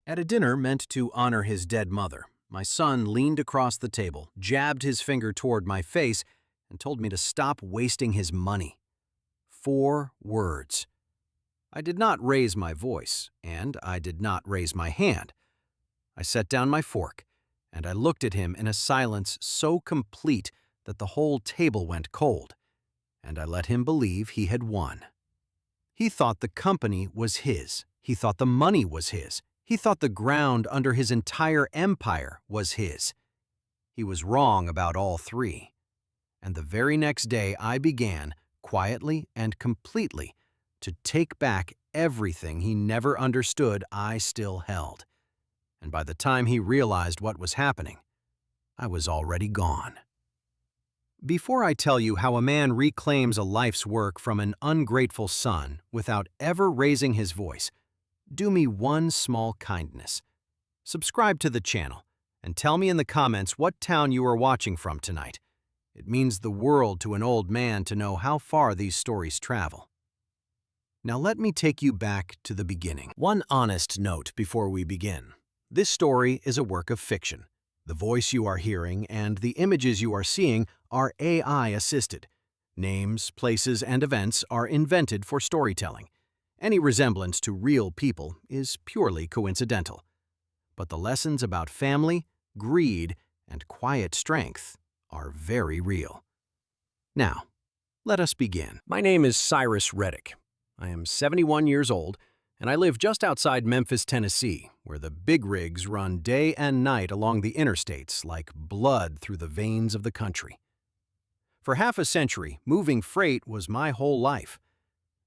At a dinner meant to honor his dead mother, my son leaned across the table, jabbed his finger toward my face, and told me to stop wasting his money. 4 words. I did not raise my voice, and I did not raise my hand. I set down my fork, and I looked at him in a silence so complete that the whole table went cold, and I let him believe he had won. He thought the company was his. He thought the money was his. He thought the ground under his entire empire was his. He was wrong about all 3. And the very next day I began, quietly and completely, to take back everything he never understood I still held. And by the time he realized what was happening, I was already gone. Before I tell you how a man reclaims a life's work from an ungrateful son without ever raising his voice, do me one small kindness. Subscribe to the channel and tell me in the comments what town you are watching from tonight. It means the world to an old man to know how far these stories travel. Now let me take you back to the beginning. One honest note before we begin. This story is a work of fiction. The voice you are hearing and the images you are seeing are AI-assisted. Names, places, and events are invented for storytelling. Any resemblance to real people is purely coincidental. But the lessons about family, greed, and quiet strength are very real. Now, let us begin. My name is Cyrus Reddick. I am 71 years old, and I live just outside Memphis, Tennessee, where the big rigs run day and night along the interstates like blood through the veins of the country. For half a century, moving freight was my whole life.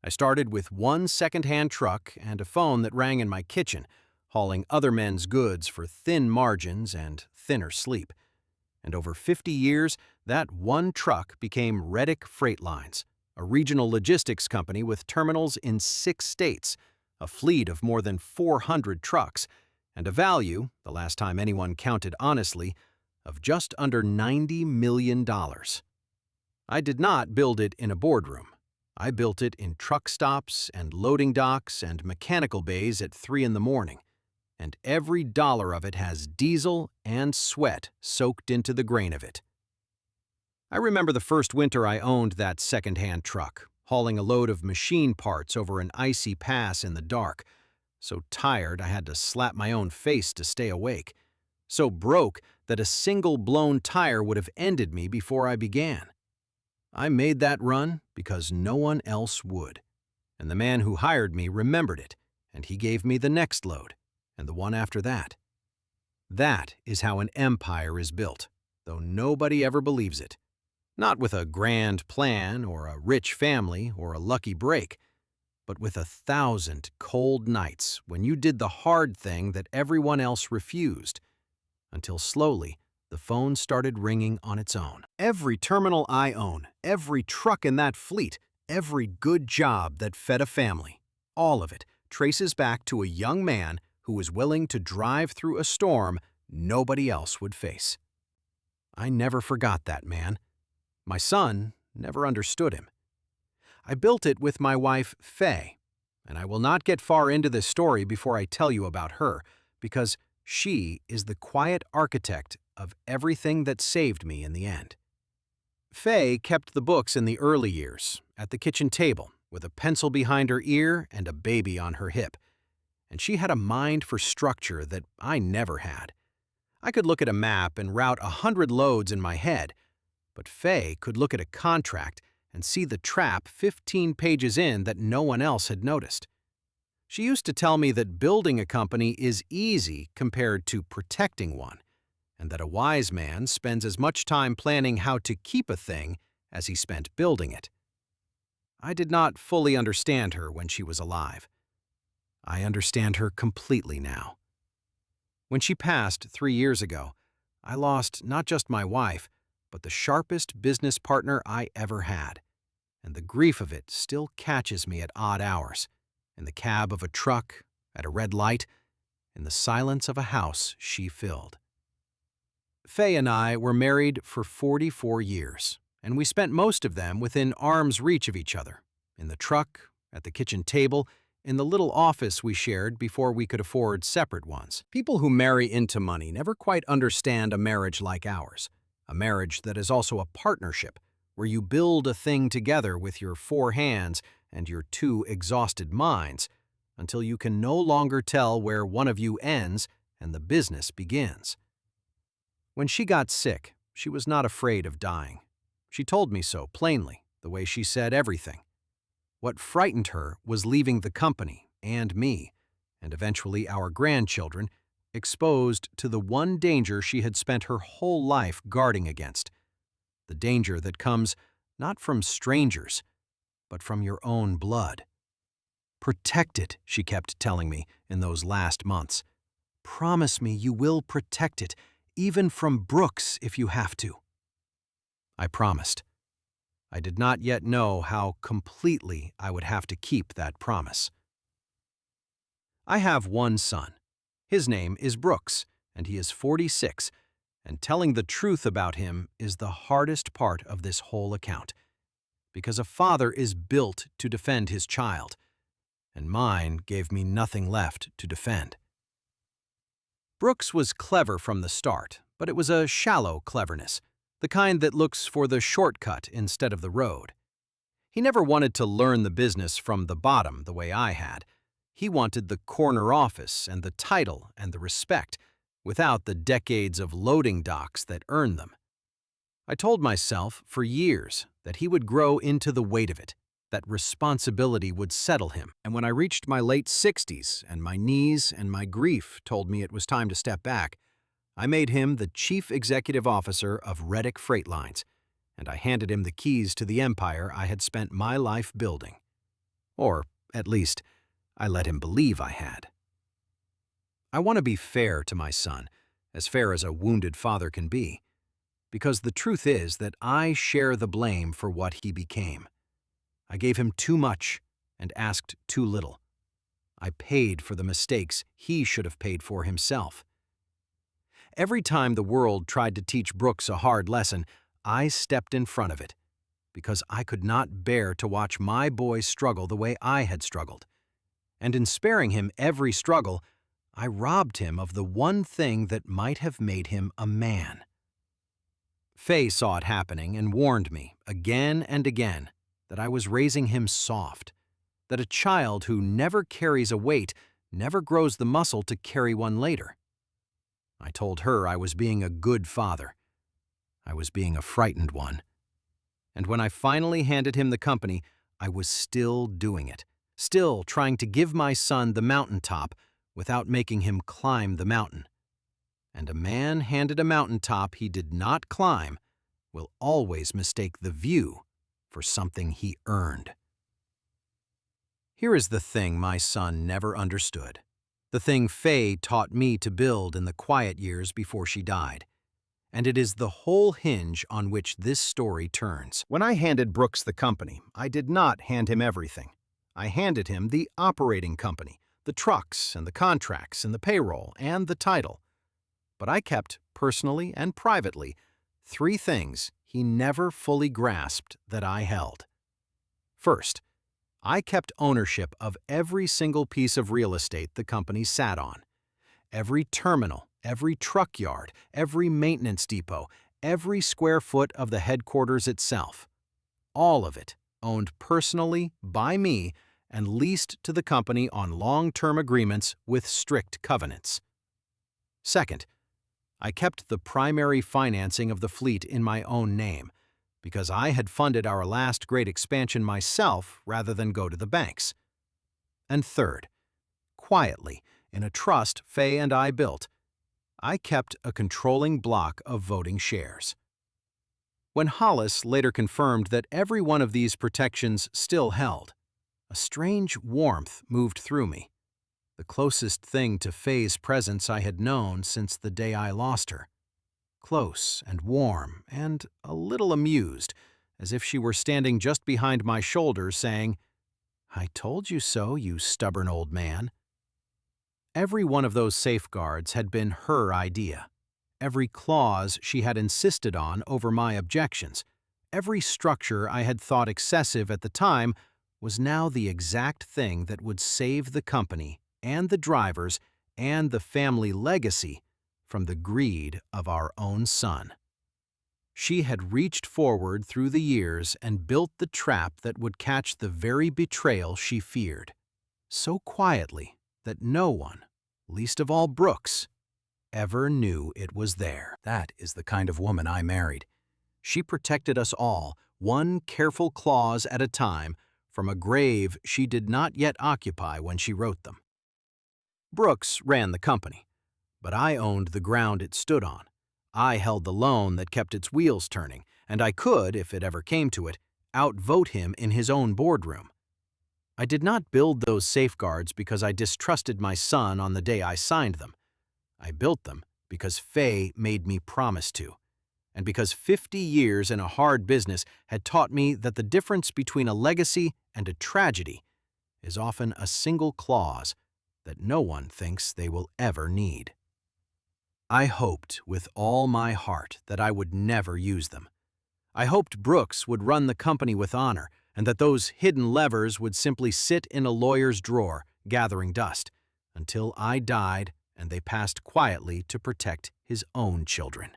I started with one second-hand truck and a phone that rang in my kitchen, hauling other men's goods for thin margins and thinner sleep. And over 50 years, that one truck became Reddick Freight Lines, a regional logistics company with terminals in 6 states, a fleet of more than 400 trucks, and a value, the last time anyone counted honestly, of just under $90 million. I did not build it in a boardroom. I built it in truck stops and loading docks and mechanical bays at 3 in the morning, and every dollar of it has diesel and sweat soaked into the grain of it. I remember the first winter I owned that second-hand truck, hauling a load of machine parts over an icy pass in the dark, so tired I had to slap my own face to stay awake, so broke that a single blown tire would have ended me before I began. I made that run because no one else would, and the man who hired me remembered it, and he gave me the next load, and the one after that. That is how an empire is built, though nobody ever believes it. Not with a grand plan or a rich family or a lucky break, but with 1,000 cold nights when you did the hard thing that everyone else refused, until slowly the phone started ringing on its own. Every terminal I own, every truck in that fleet, every good job that fed a family, all of it traces back to a young man who was willing to drive through a storm nobody else would face. I never forgot that man. My son never understood him. I built it with my wife, Faye, and I will not get far into this story before I tell you about her, because she is the quiet architect of everything that saved me in the end. Faye kept the books in the early years, at the kitchen table, with a pencil behind her ear and a baby on her hip. And she had a mind for structure that I never had. I could look at a map and route 100 loads in my head, but Faye could look at a contract and see the trap 15 pages in that no one else had noticed. She used to tell me that building a company is easy compared to protecting one, and that a wise man spends as much time planning how to keep a thing as he spent building it. I did not fully understand her when she was alive. I understand her completely now. When she passed 3 years ago, I lost not just my wife, but the sharpest business partner I ever had, and the grief of it still catches me at odd hours, in the cab of a truck, at a red light, in the silence of a house she filled. Faye and I were married for 44 years, and we spent most of them within arm's reach of each other, in the truck, at the kitchen table, in the little office we shared before we could afford separate ones. People who marry into money never quite understand a marriage like ours, a marriage that is also a partnership, where you build a thing together with your 4 hands and your 2 exhausted minds, until you can no longer tell where one of you ends and the business begins. When she got sick, she was not afraid of dying. She told me so plainly, the way she said everything. What frightened her was leaving the company and me, and eventually our grandchildren, exposed to the one danger she had spent her whole life guarding against, the danger that comes not from strangers, but from your own blood. Protect it, she kept telling me in those last months. Promise me you will protect it, even from Brooks if you have to. I promised. I did not yet know how completely I would have to keep that promise. I have one son. His name is Brooks, and he is 46, and telling the truth about him is the hardest part of this whole account, because a father is built to defend his child, and mine gave me nothing left to defend. Brooks was clever from the start, but it was a shallow cleverness, the kind that looks for the shortcut instead of the road. He never wanted to learn the business from the bottom the way I had. He wanted the corner office and the title and the respect, without the decades of loading docks that earned them. I told myself for years that he would grow into the weight of it, that responsibility would settle him. And when I reached my late 60s and my knees and my grief told me it was time to step back, I made him the chief executive officer of Reddick Freight Lines, and I handed him the keys to the empire I had spent my life building. Or, at least, I let him believe I had. I want to be fair to my son, as fair as a wounded father can be, because the truth is that I share the blame for what he became. I gave him too much and asked too little. I paid for the mistakes he should have paid for himself. Every time the world tried to teach Brooks a hard lesson, I stepped in front of it, because I could not bear to watch my boy struggle the way I had struggled. And in sparing him every struggle, I robbed him of the one thing that might have made him a man. Faye saw it happening and warned me, again and again, that I was raising him soft, that a child who never carries a weight never grows the muscle to carry one later. I told her I was being a good father. I was being a frightened one. And when I finally handed him the company, I was still doing it, still trying to give my son the mountaintop without making him climb the mountain. And a man handed a mountaintop he did not climb will always mistake the view for something he earned. Here is the thing my son never understood, the thing Faye taught me to build in the quiet years before she died. And it is the whole hinge on which this story turns. When I handed Brooks the company, I did not hand him everything. I handed him the operating company, the trucks and the contracts and the payroll and the title. But I kept, personally and privately, 3 things he never fully grasped that I held. First, I kept ownership of every single piece of real estate the company sat on. Every terminal, every truck yard, every maintenance depot, every square foot of the headquarters itself. All of it owned personally by me and leased to the company on long-term agreements with strict covenants. Second, I kept the primary financing of the fleet in my own name, because I had funded our last great expansion myself rather than go to the banks. And third, quietly, in a trust Faye and I built, I kept a controlling block of voting shares. When Hollis later confirmed that every one of these protections still held, a strange warmth moved through me, the closest thing to Faye's presence I had known since the day I lost her. Close and warm and a little amused, as if she were standing just behind my shoulder saying, "I told you so, you stubborn old man." Every one of those safeguards had been her idea. Every clause she had insisted on over my objections, every structure I had thought excessive at the time, was now the exact thing that would save the company and the drivers and the family legacy from the greed of our own son. She had reached forward through the years and built the trap that would catch the very betrayal she feared, so quietly that no one, least of all Brooks, ever knew it was there. That is the kind of woman I married. She protected us all, one careful clause at a time, from a grave she did not yet occupy when she wrote them. Brooks ran the company, but I owned the ground it stood on. I held the loan that kept its wheels turning, and I could, if it ever came to it, outvote him in his own boardroom. I did not build those safeguards because I distrusted my son on the day I signed them. I built them because Faye made me promise to, and because 50 years in a hard business had taught me that the difference between a legacy and a tragedy is often a single clause that no one thinks they will ever need. I hoped with all my heart that I would never use them. I hoped Brooks would run the company with honor and that those hidden levers would simply sit in a lawyer's drawer, gathering dust, until I died and they passed quietly to protect his own children.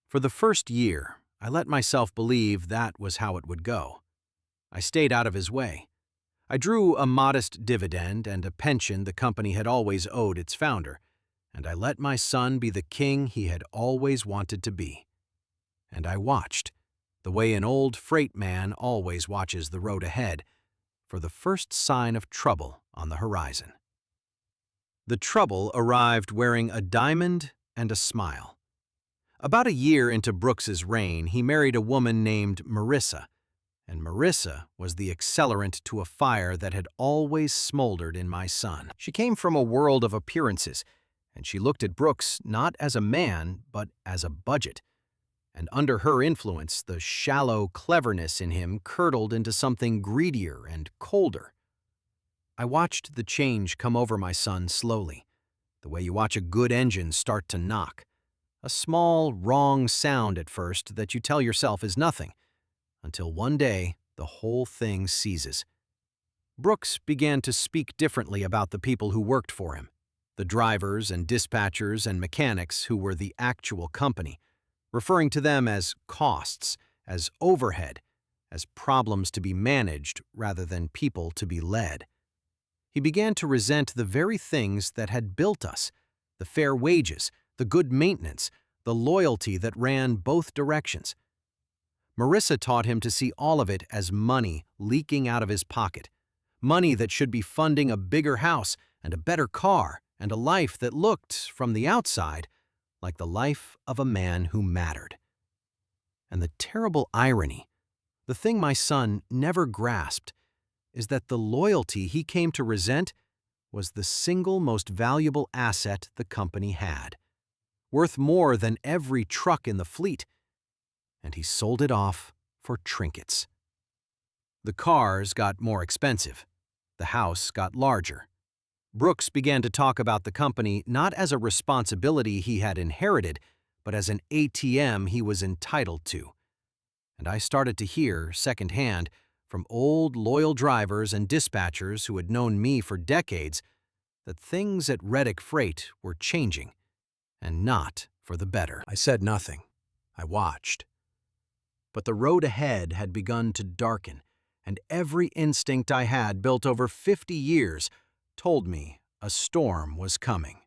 For the first year, I let myself believe that was how it would go. I stayed out of his way. I drew a modest dividend and a pension the company had always owed its founder, and I let my son be the king he had always wanted to be. And I watched, the way an old freight man always watches the road ahead, for the first sign of trouble on the horizon. The trouble arrived wearing a diamond and a smile. About a year into Brooks's reign, he married a woman named Marissa, and Marissa was the accelerant to a fire that had always smoldered in my son. She came from a world of appearances, and she looked at Brooks not as a man, but as a budget. And under her influence, the shallow cleverness in him curdled into something greedier and colder. I watched the change come over my son slowly, the way you watch a good engine start to knock. A small, wrong sound at first that you tell yourself is nothing, until one day the whole thing seizes. Brooks began to speak differently about the people who worked for him, the drivers and dispatchers and mechanics who were the actual company, referring to them as costs, as overhead, as problems to be managed rather than people to be led. He began to resent the very things that had built us, the fair wages, the good maintenance, the loyalty that ran both directions. Marissa taught him to see all of it as money leaking out of his pocket, money that should be funding a bigger house and a better car and a life that looked, from the outside, like the life of a man who mattered. And the terrible irony, the thing my son never grasped, is that the loyalty he came to resent was the single most valuable asset the company had, worth more than every truck in the fleet, and he sold it off for trinkets. The cars got more expensive. The house got larger. Brooks began to talk about the company not as a responsibility he had inherited, but as an ATM he was entitled to. And I started to hear, secondhand, from old loyal drivers and dispatchers who had known me for decades, that things at Reddick Freight were changing, and not for the better. I said nothing. I watched. But the road ahead had begun to darken, and every instinct I had built over 50 years told me a storm was coming.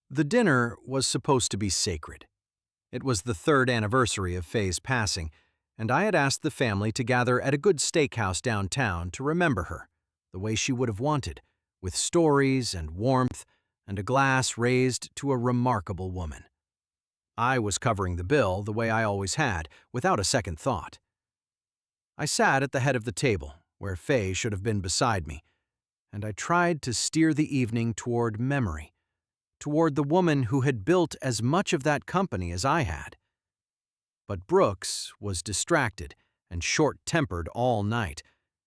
The dinner was supposed to be sacred. It was the 3rd anniversary of Faye's passing, and I had asked the family to gather at a good steakhouse downtown to remember her, the way she would have wanted, with stories and warmth and a glass raised to a remarkable woman. I was covering the bill the way I always had, without a second thought. I sat at the head of the table, where Faye should have been beside me, and I tried to steer the evening toward memory, toward the woman who had built as much of that company as I had. But Brooks was distracted and short-tempered all night,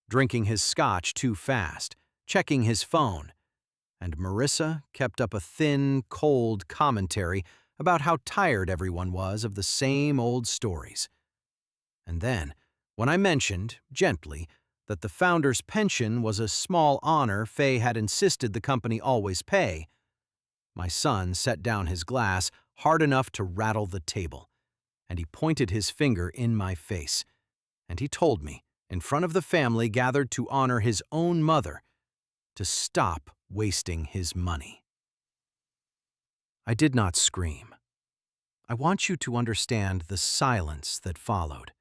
drinking his scotch too fast, checking his phone, and Marissa kept up a thin, cold commentary about how tired everyone was of the same old stories. And then, When I mentioned, gently, that the founder's pension was a small honor Fay had insisted the company always pay, my son set down his glass hard enough to rattle the table, and he pointed his finger in my face, and he told me, in front of the family gathered to honor his own mother, to stop wasting his money. I did not scream. I want you to understand the silence that followed,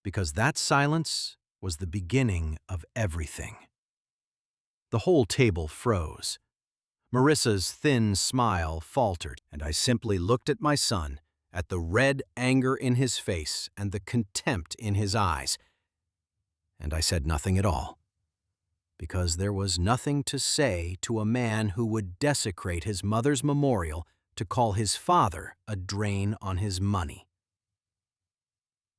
because that silence was the beginning of everything. The whole table froze. Marissa's thin smile faltered, and I simply looked at my son, at the red anger in his face and the contempt in his eyes, and I said nothing at all, because there was nothing to say to a man who would desecrate his mother's memorial to call his father a drain on his money.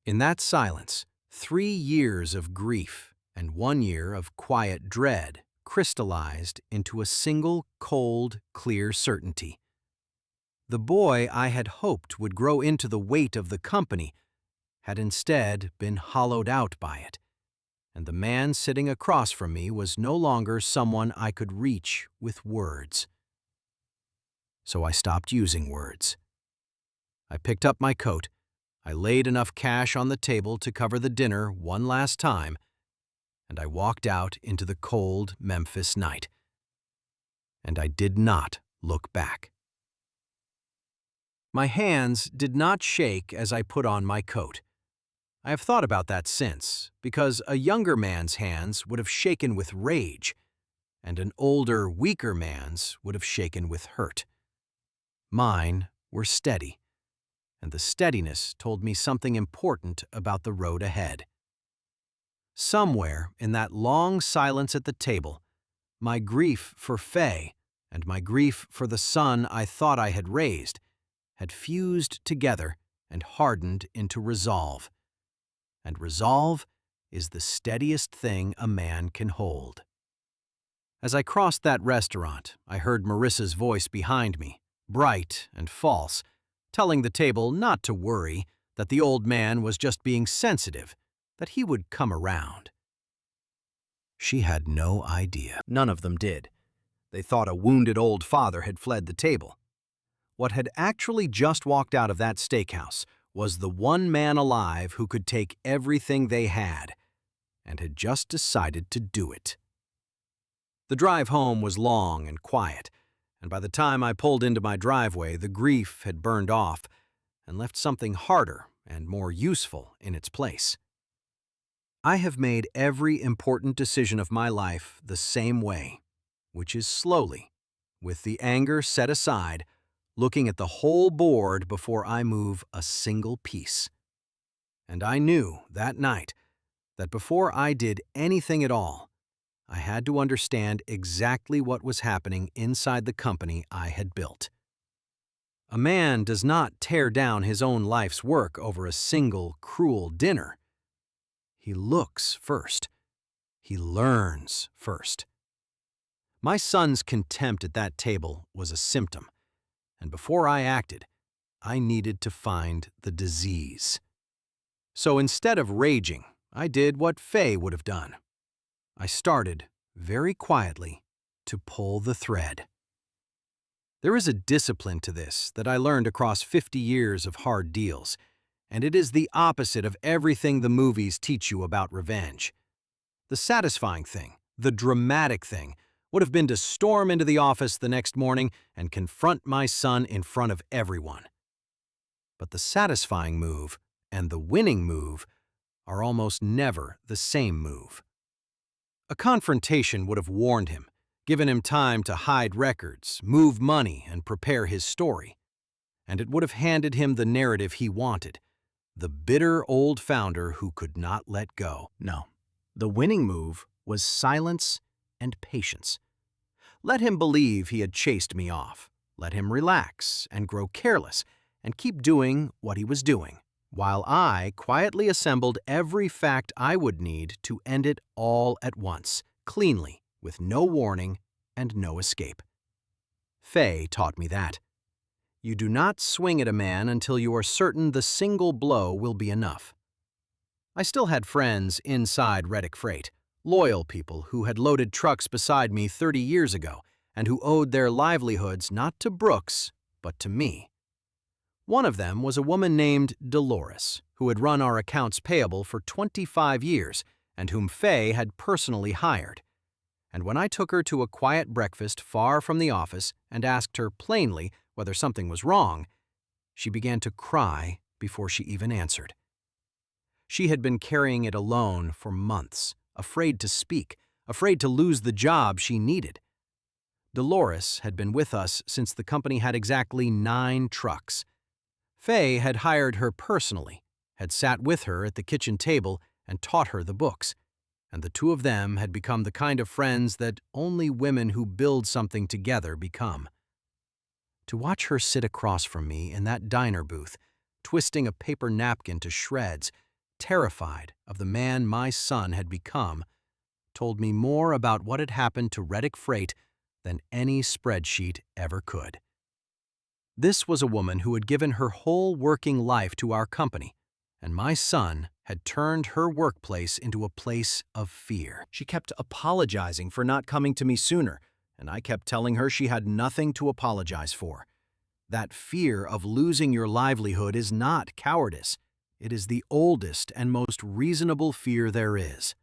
In that silence, 3 years of grief and 1 year of quiet dread crystallized into a single cold, clear certainty. The boy I had hoped would grow into the weight of the company had instead been hollowed out by it, and the man sitting across from me was no longer someone I could reach with words. So I stopped using words. I picked up my coat, I laid enough cash on the table to cover the dinner one last time, and I walked out into the cold Memphis night. And I did not look back. My hands did not shake as I put on my coat. I have thought about that since, because a younger man's hands would have shaken with rage, and an older, weaker man's would have shaken with hurt. Mine were steady, and the steadiness told me something important about the road ahead. Somewhere in that long silence at the table, my grief for Fay and my grief for the son I thought I had raised had fused together and hardened into resolve. And resolve is the steadiest thing a man can hold. As I crossed that restaurant, I heard Marissa's voice behind me, bright and false, telling the table not to worry, that the old man was just being sensitive, that he would come around. She had no idea. None of them did. They thought a wounded old father had fled the table. What had actually just walked out of that steakhouse was the one man alive who could take everything they had, and had just decided to do it. The drive home was long and quiet, and by the time I pulled into my driveway, the grief had burned off and left something harder and more useful in its place. I have made every important decision of my life the same way, which is slowly, with the anger set aside, looking at the whole board before I move a single piece. And I knew that night that before I did anything at all, I had to understand exactly what was happening inside the company I had built. A man does not tear down his own life's work over a single cruel dinner. He looks first. He learns first. My son's contempt at that table was a symptom, and before I acted, I needed to find the disease. So instead of raging, I did what Fay would have done. I started, very quietly, to pull the thread. There is a discipline to this that I learned across 50 years of hard deals, and it is the opposite of everything the movies teach you about revenge. The satisfying thing, the dramatic thing, would have been to storm into the office the next morning and confront my son in front of everyone. But the satisfying move and the winning move are almost never the same move. A confrontation would have warned him, given him time to hide records, move money, and prepare his story. And it would have handed him the narrative he wanted, the bitter old founder who could not let go. No, the winning move was silence and patience. Let him believe he had chased me off. Let him relax and grow careless and keep doing what he was doing, while I quietly assembled every fact I would need to end it all at once, cleanly, with no warning and no escape. Fay taught me that. You do not swing at a man until you are certain the single blow will be enough. I still had friends inside Reddick Freight, loyal people who had loaded trucks beside me 30 years ago and who owed their livelihoods not to Brooks, but to me. One of them was a woman named Dolores, who had run our accounts payable for 25 years and whom Faye had personally hired. And when I took her to a quiet breakfast far from the office and asked her plainly whether something was wrong, she began to cry before she even answered. She had been carrying it alone for months, afraid to speak, afraid to lose the job she needed. Dolores had been with us since the company had exactly 9 trucks. Faye had hired her personally, had sat with her at the kitchen table and taught her the books, and the two of them had become the kind of friends that only women who build something together become. To watch her sit across from me in that diner booth, twisting a paper napkin to shreds, terrified of the man my son had become, told me more about what had happened to Reddick Freight than any spreadsheet ever could. This was a woman who had given her whole working life to our company, and my son had turned her workplace into a place of fear. She kept apologizing for not coming to me sooner, and I kept telling her she had nothing to apologize for. That fear of losing your livelihood is not cowardice. It is the oldest and most reasonable fear there is.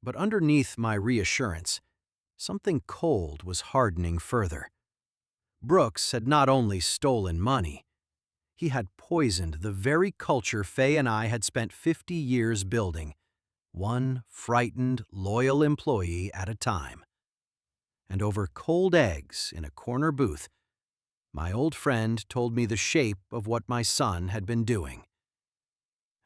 But underneath my reassurance, something cold was hardening further. Brooks had not only stolen money, he had poisoned the very culture Faye and I had spent 50 years building, one frightened, loyal employee at a time. And over cold eggs in a corner booth, my old friend told me the shape of what my son had been doing.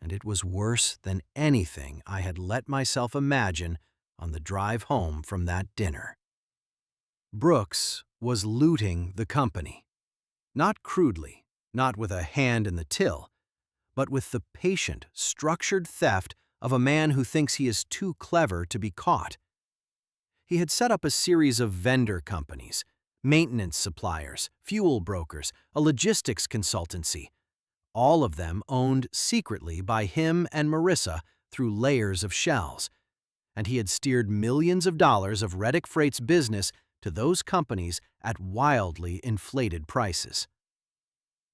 And it was worse than anything I had let myself imagine on the drive home from that dinner. Brooks was looting the company, not crudely, not with a hand in the till, but with the patient, structured theft of a man who thinks he is too clever to be caught. He had set up a series of vendor companies, maintenance suppliers, fuel brokers, a logistics consultancy, all of them owned secretly by him and Marissa through layers of shells, and he had steered millions of dollars of Reddick Freight's business to those companies at wildly inflated prices.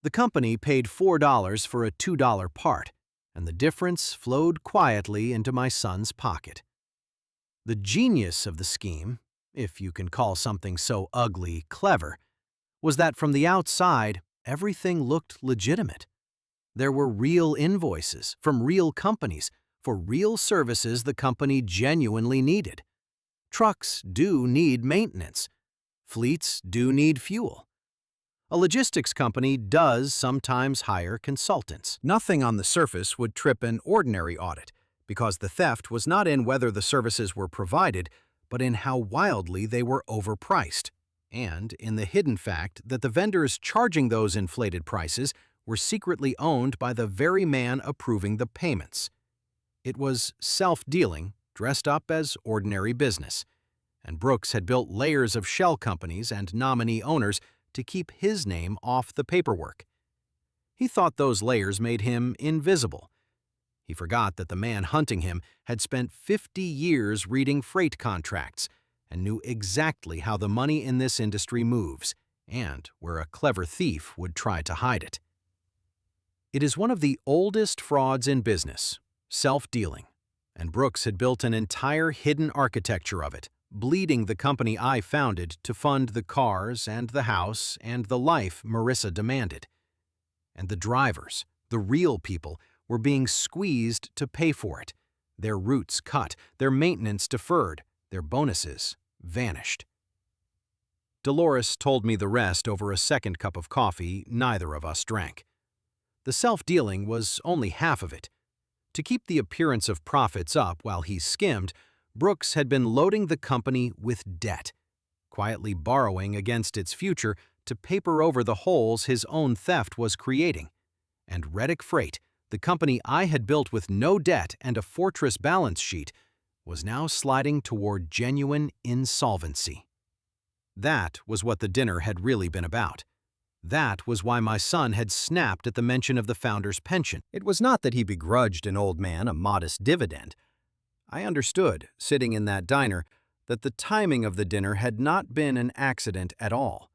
The company paid $4 for a $2 part, and the difference flowed quietly into my son's pocket. The genius of the scheme, if you can call something so ugly clever, was that from the outside, everything looked legitimate. There were real invoices from real companies for real services the company genuinely needed. Trucks do need maintenance. Fleets do need fuel. A logistics company does sometimes hire consultants. Nothing on the surface would trip an ordinary audit, because the theft was not in whether the services were provided, but in how wildly they were overpriced, and in the hidden fact that the vendors charging those inflated prices were secretly owned by the very man approving the payments. It was self-dealing, dressed up as ordinary business, and Brooks had built layers of shell companies and nominee owners to keep his name off the paperwork. He thought those layers made him invisible. He forgot that the man hunting him had spent 50 years reading freight contracts and knew exactly how the money in this industry moves and where a clever thief would try to hide it. It is one of the oldest frauds in business, self-dealing, and Brooks had built an entire hidden architecture of it, bleeding the company I founded to fund the cars and the house and the life Marissa demanded. And the drivers, the real people, were being squeezed to pay for it, their routes cut, their maintenance deferred, their bonuses vanished. Dolores told me the rest over a second cup of coffee neither of us drank. The self-dealing was only half of it. To keep the appearance of profits up while he skimmed, Brooks had been loading the company with debt, quietly borrowing against its future to paper over the holes his own theft was creating. And Reddick Freight, the company I had built with no debt and a fortress balance sheet, was now sliding toward genuine insolvency. That was what the dinner had really been about. That was why my son had snapped at the mention of the founder's pension. It was not that he begrudged an old man a modest dividend. I understood, sitting in that diner, that the timing of the dinner had not been an accident at all.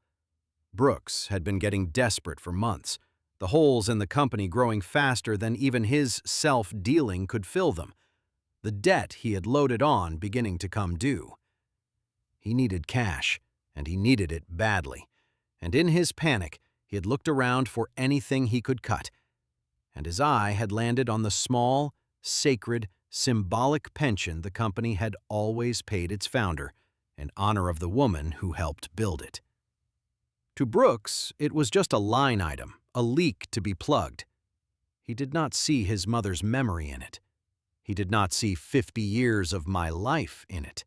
Brooks had been getting desperate for months, the holes in the company growing faster than even his self-dealing could fill them, the debt he had loaded on beginning to come due. He needed cash, and he needed it badly, and in his panic, he had looked around for anything he could cut, and his eye had landed on the small, sacred, symbolic pension the company had always paid its founder, in honor of the woman who helped build it. To Brooks, it was just a line item, a leak to be plugged. He did not see his mother's memory in it. He did not see 50 years of my life in it.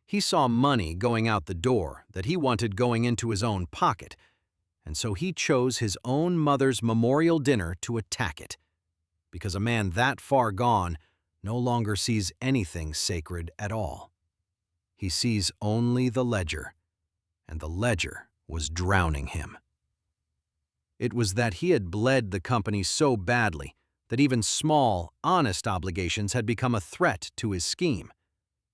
He saw money going out the door that he wanted going into his own pocket, and so he chose his own mother's memorial dinner to attack it, because a man that far gone no longer sees anything sacred at all. He sees only the ledger, and the ledger was drowning him. It was that he had bled the company so badly that even small, honest obligations had become a threat to his scheme,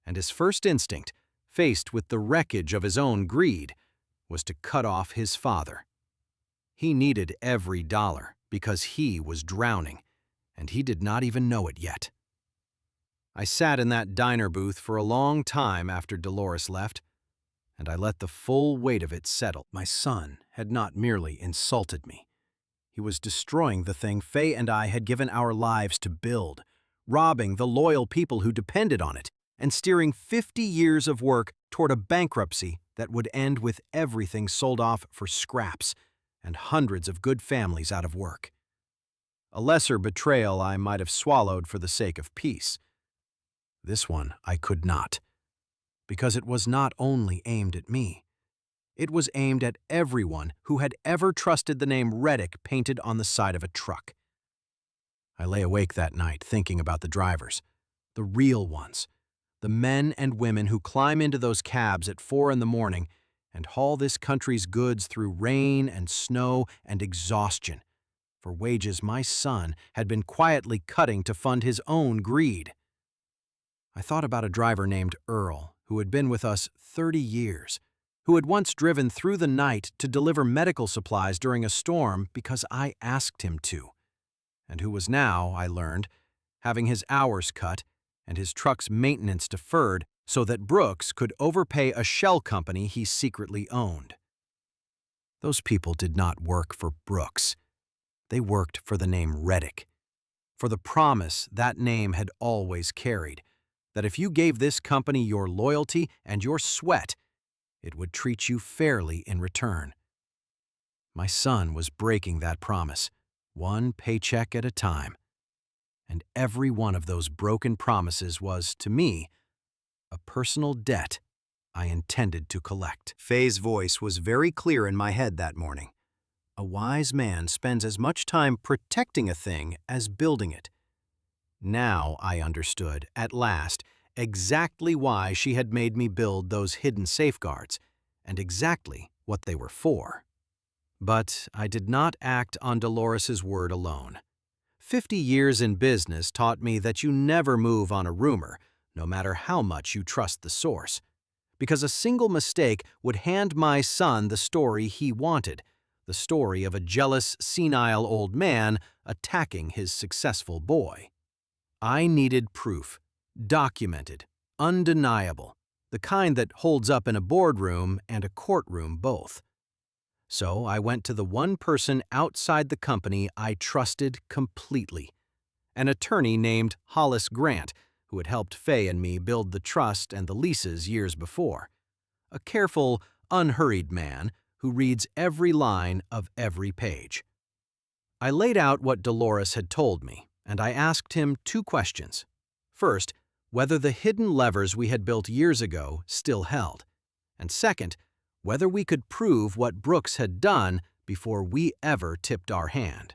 and his first instinct, faced with the wreckage of his own greed, was to cut off his father. He needed every dollar because he was drowning, and he did not even know it yet. I sat in that diner booth for a long time after Dolores left, and I let the full weight of it settle. My son had not merely insulted me. He was destroying the thing Faye and I had given our lives to build, robbing the loyal people who depended on it, and steering 50 years of work toward a bankruptcy that would end with everything sold off for scraps and hundreds of good families out of work. A lesser betrayal I might have swallowed for the sake of peace. This one I could not, because it was not only aimed at me. It was aimed at everyone who had ever trusted the name Reddick painted on the side of a truck. I lay awake that night thinking about the drivers, the real ones, the men and women who climb into those cabs at 4 in the morning and haul this country's goods through rain and snow and exhaustion for wages my son had been quietly cutting to fund his own greed. I thought about a driver named Earl who had been with us 30 years, who had once driven through the night to deliver medical supplies during a storm because I asked him to, and who was now, I learned, having his hours cut and his truck's maintenance deferred so that Brooks could overpay a shell company he secretly owned. Those people did not work for Brooks. They worked for the name Reddick, for the promise that name had always carried, that if you gave this company your loyalty and your sweat, it would treat you fairly in return. My son was breaking that promise, one paycheck at a time. And every one of those broken promises was, to me, a personal debt I intended to collect. Faye's voice was very clear in my head that morning. A wise man spends as much time protecting a thing as building it. Now I understood, at last, exactly why she had made me build those hidden safeguards, and exactly what they were for. But I did not act on Dolores's word alone. 50 years in business taught me that you never move on a rumor, no matter how much you trust the source, because a single mistake would hand my son the story he wanted, the story of a jealous, senile old man attacking his successful boy. I needed proof, documented, undeniable, the kind that holds up in a boardroom and a courtroom both. So I went to the one person outside the company I trusted completely, an attorney named Hollis Grant, who had helped Faye and me build the trust and the leases years before. A careful, unhurried man who reads every line of every page. I laid out what Dolores had told me, and I asked him 2 questions. First, whether the hidden levers we had built years ago still held, and second, whether we could prove what Brooks had done before we ever tipped our hand.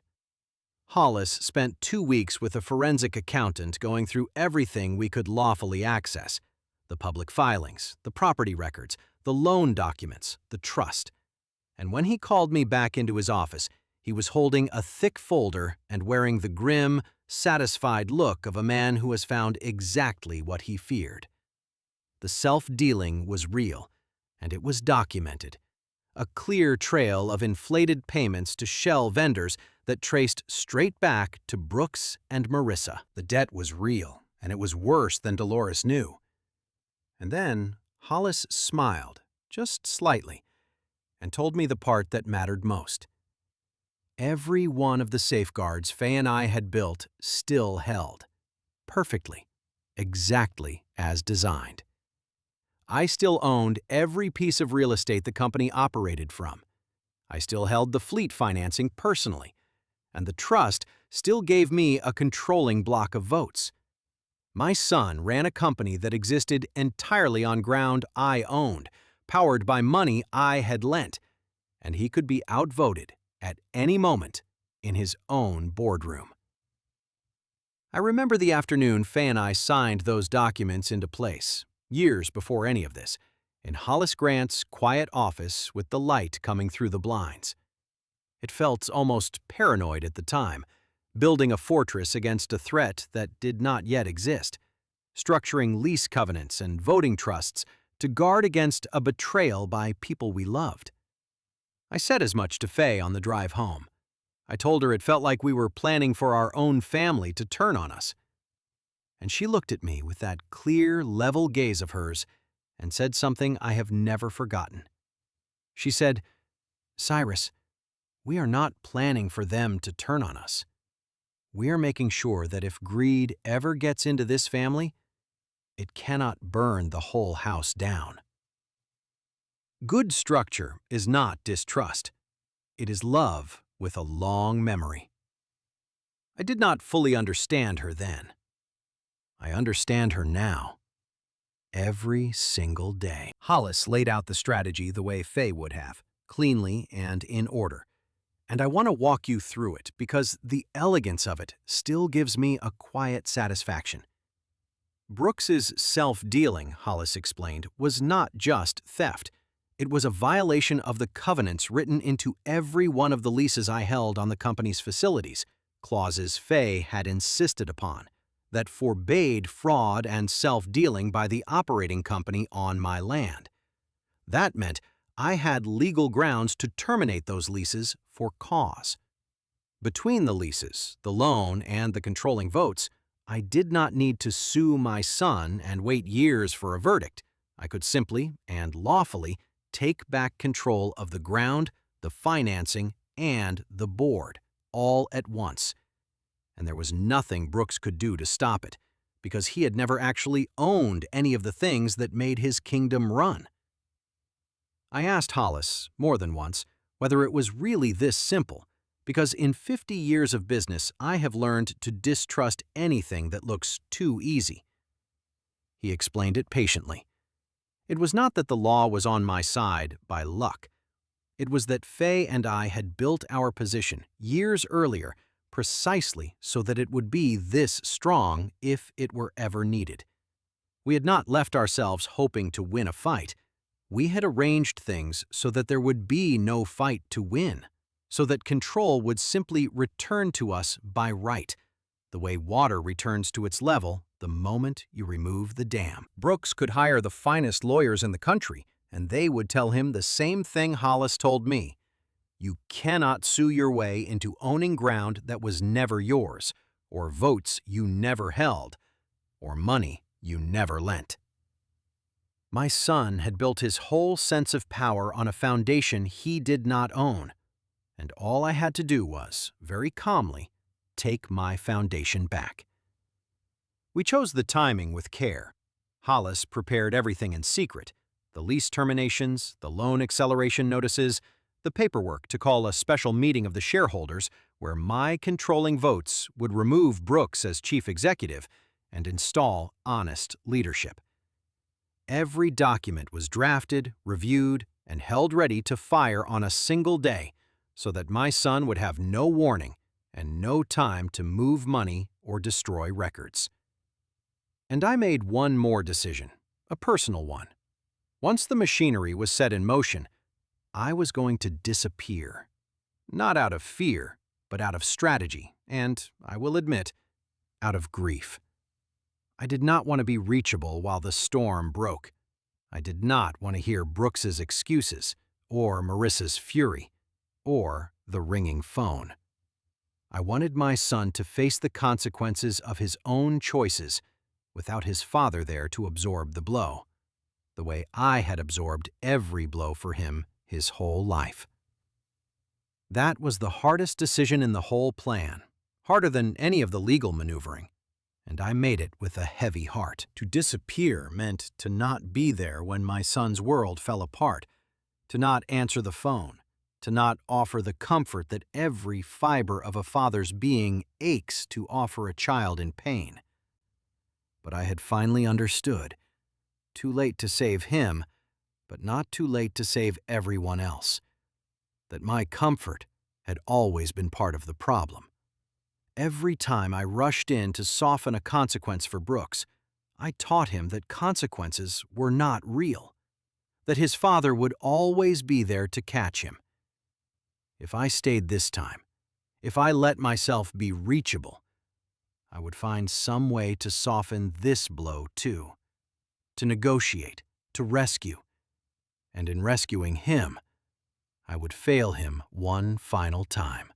Hollis spent 2 weeks with a forensic accountant going through everything we could lawfully access: the public filings, the property records, the loan documents, the trust. And when he called me back into his office, he was holding a thick folder and wearing the grim, satisfied look of a man who has found exactly what he feared. The self-dealing was real, and it was documented. A clear trail of inflated payments to shell vendors that traced straight back to Brooks and Marissa. The debt was real, and it was worse than Dolores knew. And then Hollis smiled, just slightly, and told me the part that mattered most. Every one of the safeguards Faye and I had built still held, perfectly, exactly as designed. I still owned every piece of real estate the company operated from. I still held the fleet financing personally, and the trust still gave me a controlling block of votes. My son ran a company that existed entirely on ground I owned, powered by money I had lent, and he could be outvoted at any moment in his own boardroom. I remember the afternoon Faye and I signed those documents into place, years before any of this, in Hollis Grant's quiet office with the light coming through the blinds. It felt almost paranoid at the time, building a fortress against a threat that did not yet exist, structuring lease covenants and voting trusts to guard against a betrayal by people we loved. I said as much to Faye on the drive home. I told her it felt like we were planning for our own family to turn on us. And she looked at me with that clear, level gaze of hers and said something I have never forgotten. She said, "Cyrus, we are not planning for them to turn on us. We are making sure that if greed ever gets into this family, it cannot burn the whole house down." Good structure is not distrust. It is love with a long memory. I did not fully understand her then. I understand her now. Every single day. Hollis laid out the strategy the way Faye would have, cleanly and in order. And I want to walk you through it because the elegance of it still gives me a quiet satisfaction. Brooks's self-dealing, Hollis explained, was not just theft. It was a violation of the covenants written into every one of the leases I held on the company's facilities, clauses Faye had insisted upon, that forbade fraud and self-dealing by the operating company on my land. That meant I had legal grounds to terminate those leases for cause. Between the leases, the loan, and the controlling votes, I did not need to sue my son and wait years for a verdict. I could simply and lawfully take back control of the ground, the financing, and the board, all at once. And there was nothing Brooks could do to stop it, because he had never actually owned any of the things that made his kingdom run. I asked Hollis, more than once, whether it was really this simple, because in 50 years of business I have learned to distrust anything that looks too easy. He explained it patiently. It was not that the law was on my side by luck. It was that Faye and I had built our position years earlier precisely so that it would be this strong if it were ever needed. We had not left ourselves hoping to win a fight. We had arranged things so that there would be no fight to win, so that control would simply return to us by right, the way water returns to its level the moment you remove the dam. Brooks could hire the finest lawyers in the country, and they would tell him the same thing Hollis told me. You cannot sue your way into owning ground that was never yours, or votes you never held, or money you never lent. My son had built his whole sense of power on a foundation he did not own, and all I had to do was, very calmly, take my foundation back. We chose the timing with care. Hollis prepared everything in secret: the lease terminations, the loan acceleration notices, the paperwork to call a special meeting of the shareholders where my controlling votes would remove Brooks as chief executive and install honest leadership. Every document was drafted, reviewed, and held ready to fire on a single day so that my son would have no warning and no time to move money or destroy records. And I made one more decision, a personal one. Once the machinery was set in motion, I was going to disappear. Not out of fear, but out of strategy, and, I will admit, out of grief. I did not want to be reachable while the storm broke. I did not want to hear Brooks's excuses, or Marissa's fury, or the ringing phone. I wanted my son to face the consequences of his own choices without his father there to absorb the blow, the way I had absorbed every blow for him his whole life. That was the hardest decision in the whole plan, harder than any of the legal maneuvering, and I made it with a heavy heart. To disappear meant to not be there when my son's world fell apart, to not answer the phone, to not offer the comfort that every fiber of a father's being aches to offer a child in pain. But I had finally understood. Too late to save him, but not too late to save everyone else. That my comfort had always been part of the problem. Every time I rushed in to soften a consequence for Brooks, I taught him that consequences were not real, that his father would always be there to catch him. If I stayed this time, if I let myself be reachable, I would find some way to soften this blow too, to negotiate, to rescue, and in rescuing him, I would fail him one final time.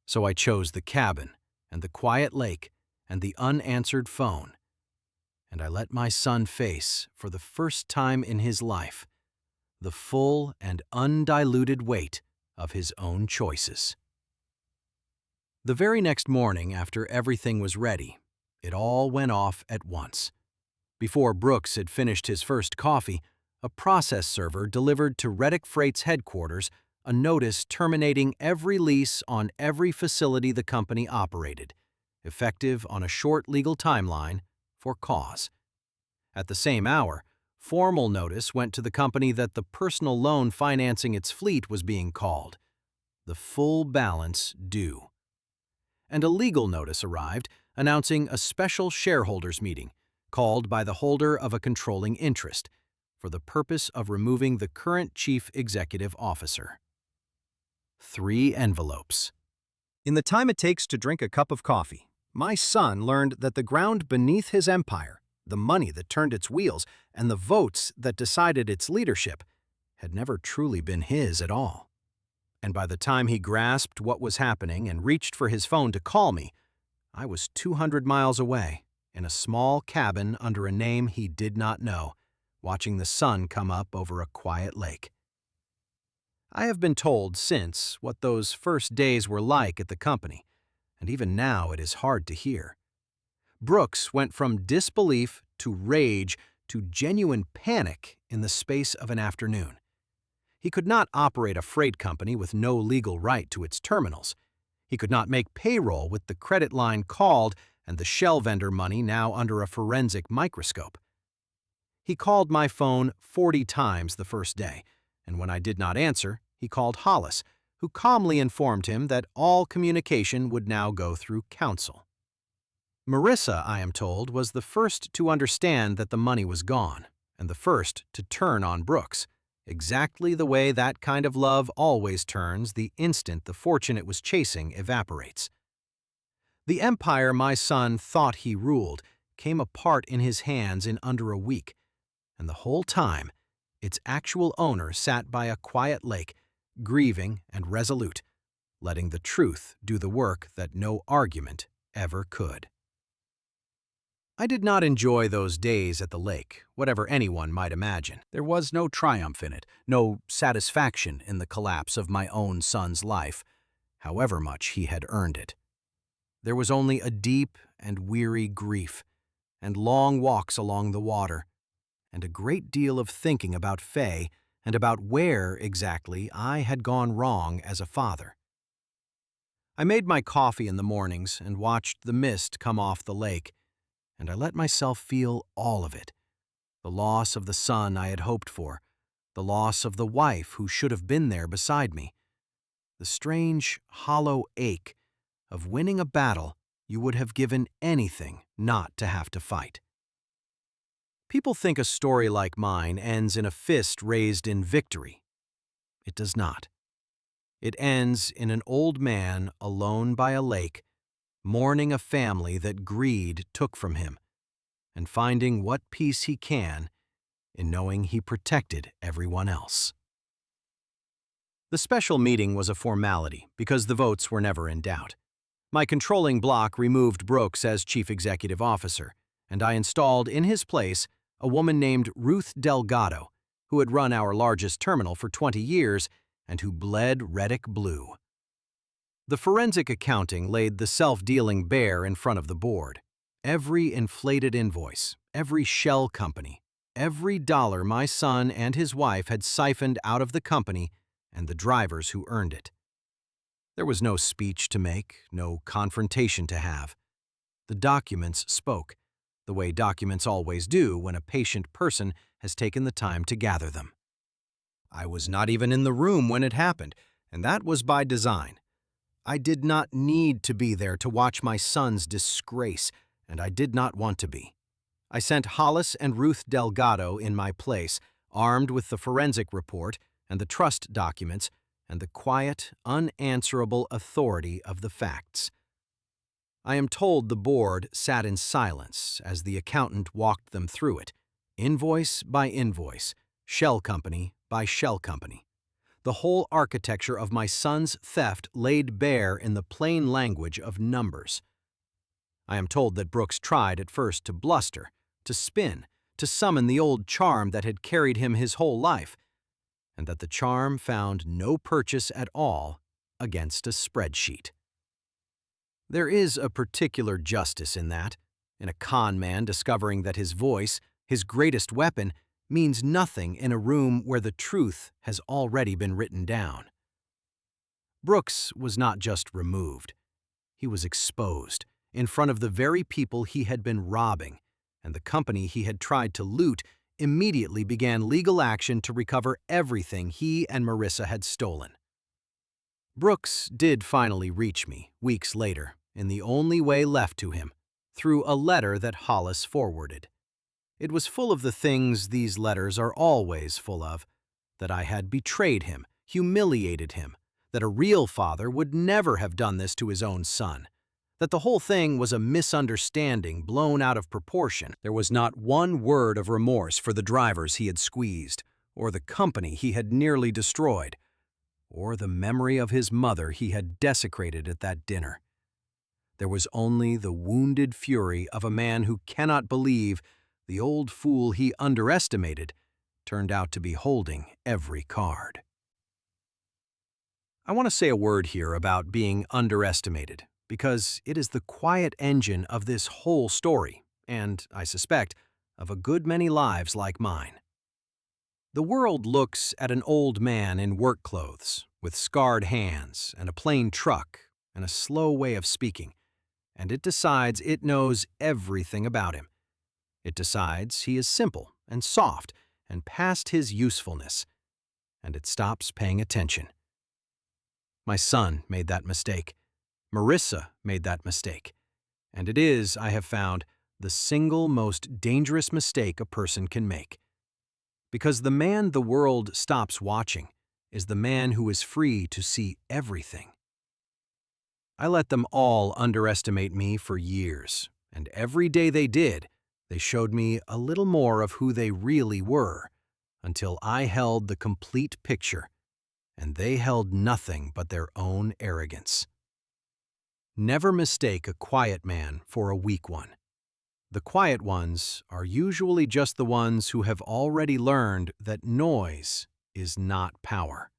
So I chose the cabin and the quiet lake and the unanswered phone, and I let my son face, for the first time in his life, the full and undiluted weight of his own choices. The very next morning, after everything was ready, it all went off at once. Before Brooks had finished his first coffee, a process server delivered to Reddick Freight's headquarters a notice terminating every lease on every facility the company operated, effective on a short legal timeline for cause. At the same hour, formal notice went to the company that the personal loan financing its fleet was being called, the full balance due. And a legal notice arrived announcing a special shareholders meeting called by the holder of a controlling interest for the purpose of removing the current chief executive officer. 3 envelopes. In the time it takes to drink a cup of coffee, my son learned that the ground beneath his empire, the money that turned its wheels, and the votes that decided its leadership had never truly been his at all. And by the time he grasped what was happening and reached for his phone to call me, I was 200 miles away, in a small cabin under a name he did not know, watching the sun come up over a quiet lake. I have been told since what those first days were like at the company, and even now it is hard to hear. Brooks went from disbelief to rage to genuine panic in the space of an afternoon. He could not operate a freight company with no legal right to its terminals. He could not make payroll with the credit line called and the shell vendor money now under a forensic microscope. He called my phone 40 times the first day, and when I did not answer, he called Hollis, who calmly informed him that all communication would now go through counsel. Marissa, I am told, was the first to understand that the money was gone, and the first to turn on Brooks, exactly the way that kind of love always turns the instant the fortune it was chasing evaporates. The empire my son thought he ruled came apart in his hands in under a week, and the whole time, its actual owner sat by a quiet lake, grieving and resolute, letting the truth do the work that no argument ever could. I did not enjoy those days at the lake, whatever anyone might imagine. There was no triumph in it, no satisfaction in the collapse of my own son's life, however much he had earned it. There was only a deep and weary grief, and long walks along the water, and a great deal of thinking about Faye and about where, exactly, I had gone wrong as a father. I made my coffee in the mornings and watched the mist come off the lake, and I let myself feel all of it. The loss of the son I had hoped for, the loss of the wife who should have been there beside me, the strange, hollow ache of winning a battle you would have given anything not to have to fight. People think a story like mine ends in a fist raised in victory, it does not. It ends in an old man alone by a lake, mourning a family that greed took from him, and finding what peace he can in knowing he protected everyone else. The special meeting was a formality because the votes were never in doubt. My controlling bloc removed Brooks as chief executive officer, and I installed in his place a woman named Ruth Delgado, who had run our largest terminal for 20 years and who bled Reddick blue. The forensic accounting laid the self-dealing bare in front of the board. Every inflated invoice, every shell company, every dollar my son and his wife had siphoned out of the company and the drivers who earned it. There was no speech to make, no confrontation to have. The documents spoke, the way documents always do when a patient person has taken the time to gather them. I was not even in the room when it happened, and that was by design. I did not need to be there to watch my son's disgrace, and I did not want to be. I sent Hollis and Ruth Delgado in my place, armed with the forensic report and the trust documents and the quiet, unanswerable authority of the facts. I am told the board sat in silence as the accountant walked them through it, invoice by invoice, shell company by shell company. The whole architecture of my son's theft laid bare in the plain language of numbers. I am told that Brooks tried at first to bluster, to spin, to summon the old charm that had carried him his whole life, and that the charm found no purchase at all against a spreadsheet. There is a particular justice in that, in a con man discovering that his voice, his greatest weapon, means nothing in a room where the truth has already been written down. Brooks was not just removed. He was exposed in front of the very people he had been robbing, and the company he had tried to loot immediately began legal action to recover everything he and Marissa had stolen. Brooks did finally reach me, weeks later, in the only way left to him, through a letter that Hollis forwarded. It was full of the things these letters are always full of, that I had betrayed him, humiliated him, that a real father would never have done this to his own son, that the whole thing was a misunderstanding blown out of proportion. There was not one word of remorse for the drivers he had squeezed, or the company he had nearly destroyed, or the memory of his mother he had desecrated at that dinner. There was only the wounded fury of a man who cannot believe the old fool he underestimated turned out to be holding every card. I want to say a word here about being underestimated, because it is the quiet engine of this whole story, and, I suspect, of a good many lives like mine. The world looks at an old man in work clothes, with scarred hands and a plain truck and a slow way of speaking, and it decides it knows everything about him. It decides he is simple and soft and past his usefulness, and it stops paying attention. My son made that mistake. Marissa made that mistake. And it is, I have found, the single most dangerous mistake a person can make. Because the man the world stops watching is the man who is free to see everything. I let them all underestimate me for years, and every day they did, they showed me a little more of who they really were, until I held the complete picture, and they held nothing but their own arrogance. Never mistake a quiet man for a weak one. The quiet ones are usually just the ones who have already learned that noise is not power.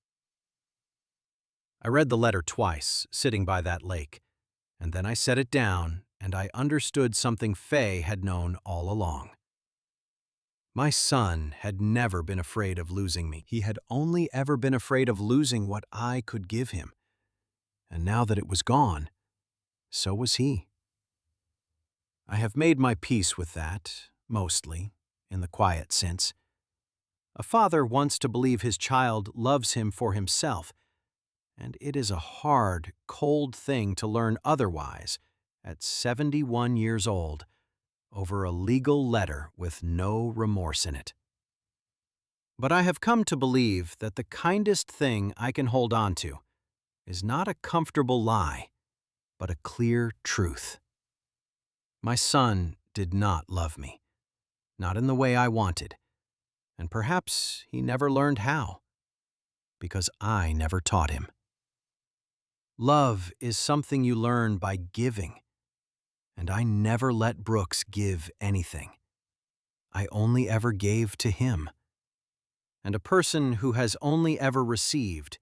I read the letter twice, sitting by that lake, and then I set it down and I understood something Faye had known all along. My son had never been afraid of losing me. He had only ever been afraid of losing what I could give him. And now that it was gone, so was he. I have made my peace with that, mostly, in the quiet sense. A father wants to believe his child loves him for himself, and it is a hard, cold thing to learn otherwise at 71 years old over a legal letter with no remorse in it. But I have come to believe that the kindest thing I can hold on to is not a comfortable lie, but a clear truth. My son did not love me, not in the way I wanted, and perhaps he never learned how, because I never taught him. Love is something you learn by giving, and I never let Brooks give anything. I only ever gave to him. And a person who has only ever received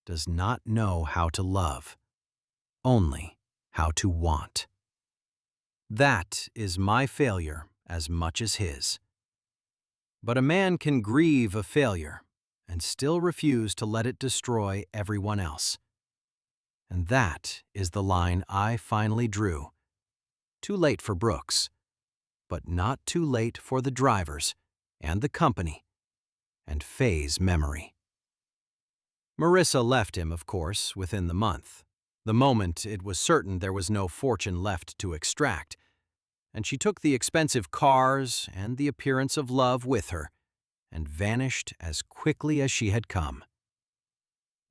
does not know how to love, only how to want. That is my failure as much as his. But a man can grieve a failure and still refuse to let it destroy everyone else. And that is the line I finally drew. Too late for Brooks, but not too late for the drivers and the company and Faye's memory. Marissa left him, of course, within the month, the moment it was certain there was no fortune left to extract, and she took the expensive cars and the appearance of love with her and vanished as quickly as she had come.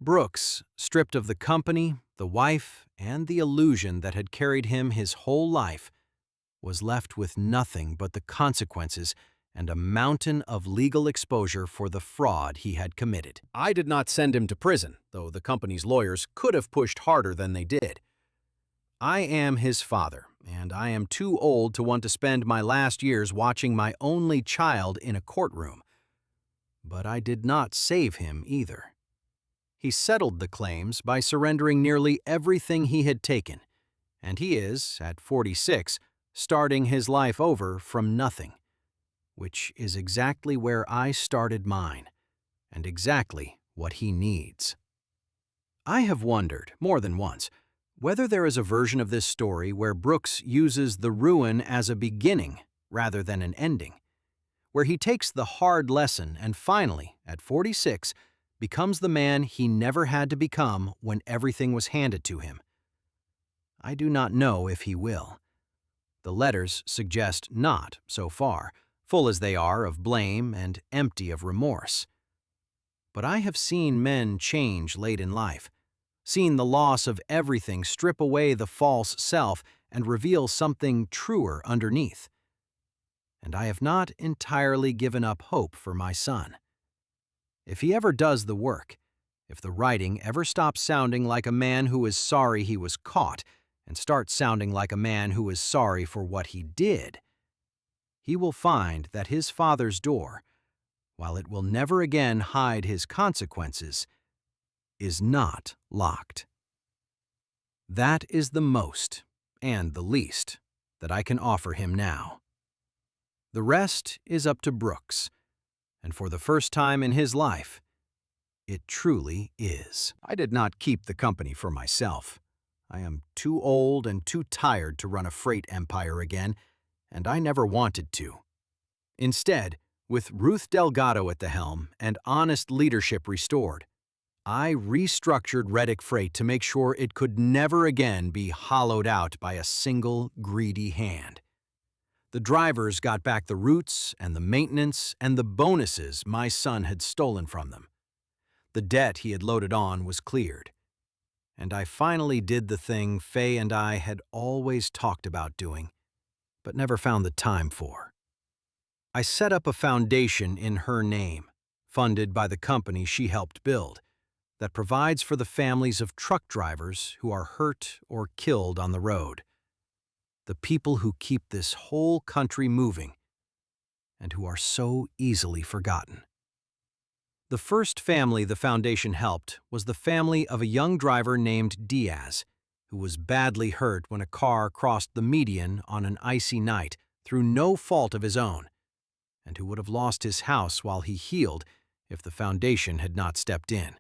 Brooks, stripped of the company, the wife, and the illusion that had carried him his whole life, was left with nothing but the consequences and a mountain of legal exposure for the fraud he had committed. I did not send him to prison, though the company's lawyers could have pushed harder than they did. I am his father, and I am too old to want to spend my last years watching my only child in a courtroom. But I did not save him either. He settled the claims by surrendering nearly everything he had taken, and he is, at 46, starting his life over from nothing, which is exactly where I started mine, and exactly what he needs. I have wondered, more than once, whether there is a version of this story where Brooks uses the ruin as a beginning rather than an ending, where he takes the hard lesson and finally, at 46, becomes the man he never had to become when everything was handed to him. I do not know if he will. The letters suggest not, so far, full as they are of blame and empty of remorse. But I have seen men change late in life, seen the loss of everything strip away the false self and reveal something truer underneath. And I have not entirely given up hope for my son. If he ever does the work, if the writing ever stops sounding like a man who is sorry he was caught and starts sounding like a man who is sorry for what he did, he will find that his father's door, while it will never again hide his consequences, is not locked. That is the most, and the least, that I can offer him now. The rest is up to Brooks, and for the first time in his life, it truly is. I did not keep the company for myself. I am too old and too tired to run a freight empire again, and I never wanted to. Instead, with Ruth Delgado at the helm and honest leadership restored, I restructured Reddick Freight to make sure it could never again be hollowed out by a single greedy hand. The drivers got back the routes and the maintenance and the bonuses my son had stolen from them. The debt he had loaded on was cleared. And I finally did the thing Faye and I had always talked about doing, but never found the time for. I set up a foundation in her name, funded by the company she helped build, that provides for the families of truck drivers who are hurt or killed on the road. The people who keep this whole country moving and who are so easily forgotten. The first family the foundation helped was the family of a young driver named Diaz, who was badly hurt when a car crossed the median on an icy night through no fault of his own, and who would have lost his house while he healed if the foundation had not stepped in.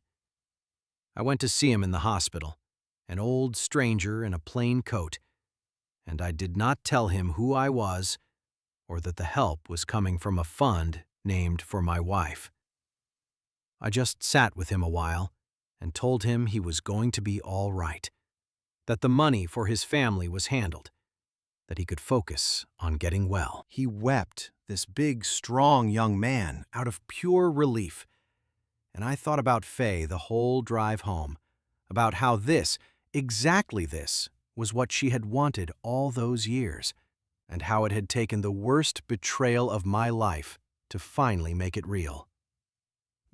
I went to see him in the hospital, an old stranger in a plain coat, and I did not tell him who I was or that the help was coming from a fund named for my wife. I just sat with him a while and told him he was going to be all right, that the money for his family was handled, that he could focus on getting well. He wept this big, strong young man, out of pure relief. And I thought about Faye the whole drive home, about how this, exactly this, was what she had wanted all those years, and how it had taken the worst betrayal of my life to finally make it real.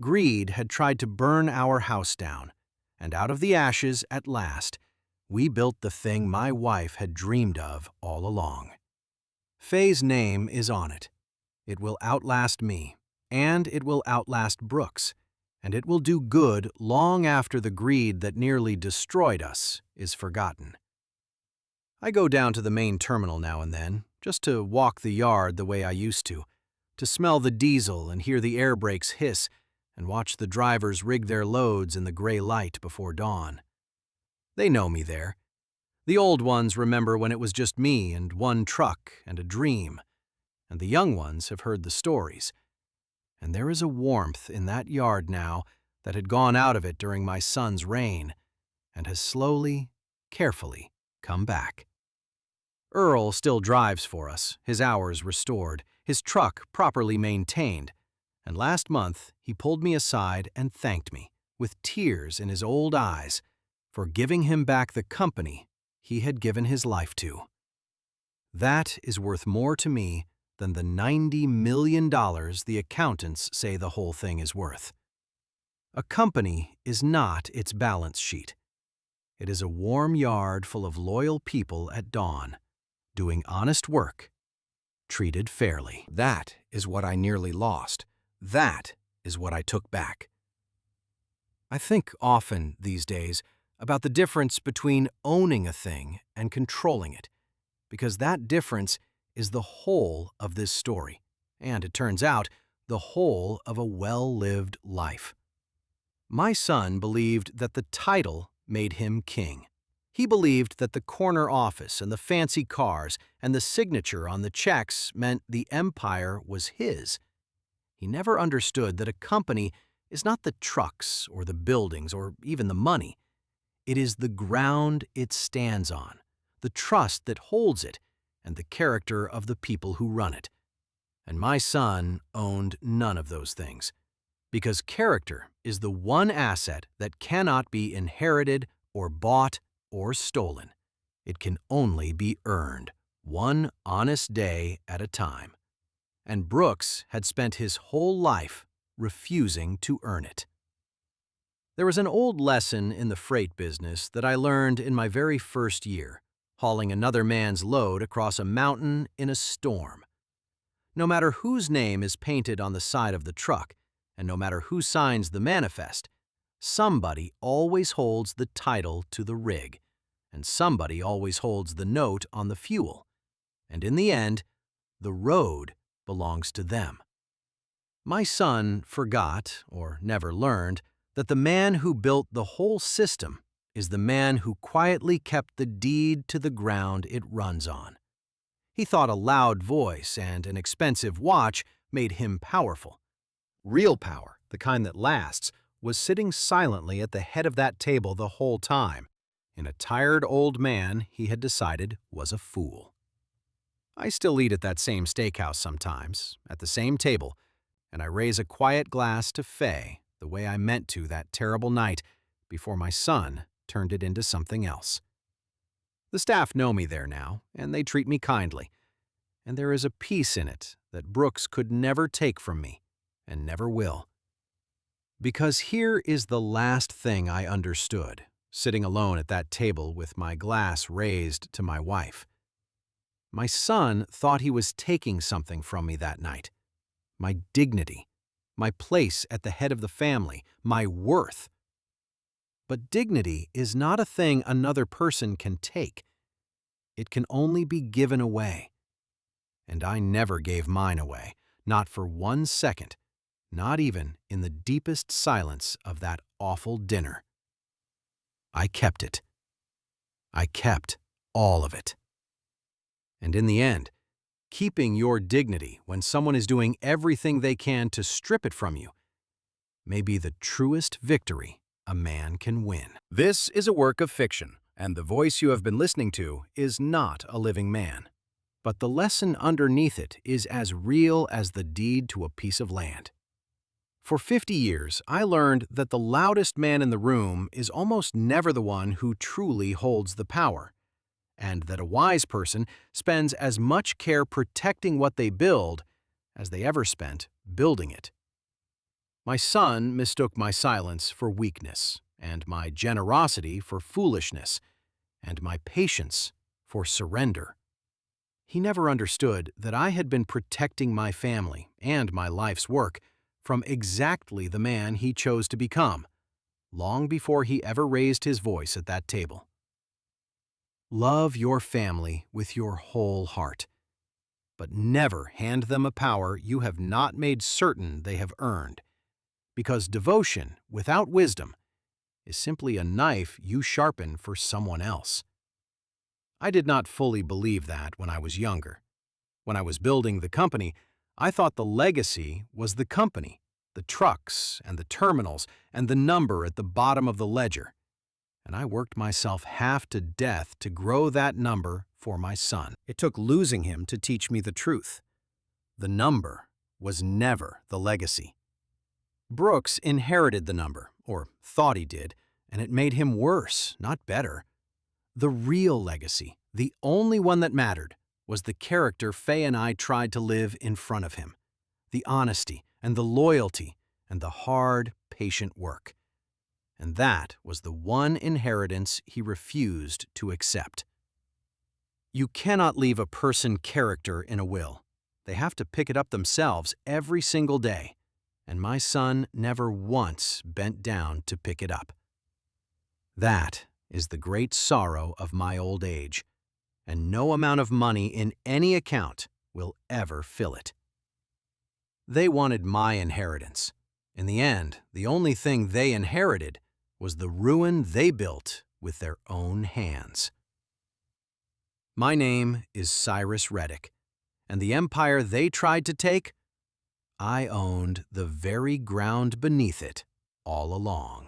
Greed had tried to burn our house down, and out of the ashes, at last, we built the thing my wife had dreamed of all along. Faye's name is on it. It will outlast me, and it will outlast Brooks, and it will do good long after the greed that nearly destroyed us is forgotten. I go down to the main terminal now and then, just to walk the yard the way I used to smell the diesel and hear the air brakes hiss and watch the drivers rig their loads in the gray light before dawn. They know me there. The old ones remember when it was just me and one truck and a dream, and the young ones have heard the stories. And there is a warmth in that yard now that had gone out of it during my son's reign and has slowly, carefully come back. Earl still drives for us, his hours restored, his truck properly maintained, and last month he pulled me aside and thanked me, with tears in his old eyes, for giving him back the company he had given his life to. That is worth more to me than the $90 million the accountants say the whole thing is worth. A company is not its balance sheet. It is a warm yard full of loyal people at dawn, doing honest work, treated fairly. That is what I nearly lost. That is what I took back. I think often these days about the difference between owning a thing and controlling it, because that difference is the whole of this story, and it turns out, the whole of a well-lived life. My son believed that the title made him king. He believed that the corner office and the fancy cars and the signature on the checks meant the empire was his. He never understood that a company is not the trucks or the buildings or even the money. It is the ground it stands on, the trust that holds it, and the character of the people who run it. And my son owned none of those things, because character is the one asset that cannot be inherited or bought or stolen. It can only be earned, one honest day at a time. And Brooks had spent his whole life refusing to earn it. There was an old lesson in the freight business that I learned in my very first year, hauling another man's load across a mountain in a storm. No matter whose name is painted on the side of the truck, and no matter who signs the manifest, somebody always holds the title to the rig, and somebody always holds the note on the fuel. And in the end, the road belongs to them. My son forgot, or never learned, that the man who built the whole system is the man who quietly kept the deed to the ground it runs on. He thought a loud voice and an expensive watch made him powerful. Real power, the kind that lasts, was sitting silently at the head of that table the whole time, in a tired old man he had decided was a fool. I still eat at that same steakhouse sometimes, at the same table, and I raise a quiet glass to Faye the way I meant to that terrible night before my son turned it into something else. The staff know me there now, and they treat me kindly, and there is a peace in it that Brooks could never take from me, and never will. Because here is the last thing I understood, sitting alone at that table with my glass raised to my wife. My son thought he was taking something from me that night. My dignity, my place at the head of the family, my worth. But dignity is not a thing another person can take. It can only be given away. And I never gave mine away, not for 1 second, not even in the deepest silence of that awful dinner. I kept it. I kept all of it. And in the end, keeping your dignity when someone is doing everything they can to strip it from you may be the truest victory a man can win. This is a work of fiction, and the voice you have been listening to is not a living man. but the lesson underneath it is as real as the deed to a piece of land. For 50 years, I learned that the loudest man in the room is almost never the one who truly holds the power, and that a wise person spends as much care protecting what they build as they ever spent building it. My son mistook my silence for weakness, and my generosity for foolishness, and my patience for surrender. He never understood that I had been protecting my family and my life's work from exactly the man he chose to become, long before he ever raised his voice at that table. Love your family with your whole heart, but never hand them a power you have not made certain they have earned, because devotion without wisdom is simply a knife you sharpen for someone else. I did not fully believe that when I was younger. When I was building the company, I thought the legacy was the company, the trucks and the terminals and the number at the bottom of the ledger, and I worked myself half to death to grow that number for my son. It took losing him to teach me the truth. The number was never the legacy. Brooks inherited the number, or thought he did, and it made him worse, not better. The real legacy, the only one that mattered, was the character Faye and I tried to live in front of him. The honesty and the loyalty and the hard, patient work. And that was the one inheritance he refused to accept. You cannot leave a person character in a will. They have to pick it up themselves every single day, and my son never once bent down to pick it up. That is the great sorrow of my old age, and no amount of money in any account will ever fill it. They wanted my inheritance. In the end, the only thing they inherited was the ruin they built with their own hands. My name is Cyrus Reddick, and the empire they tried to take, I owned the very ground beneath it all along.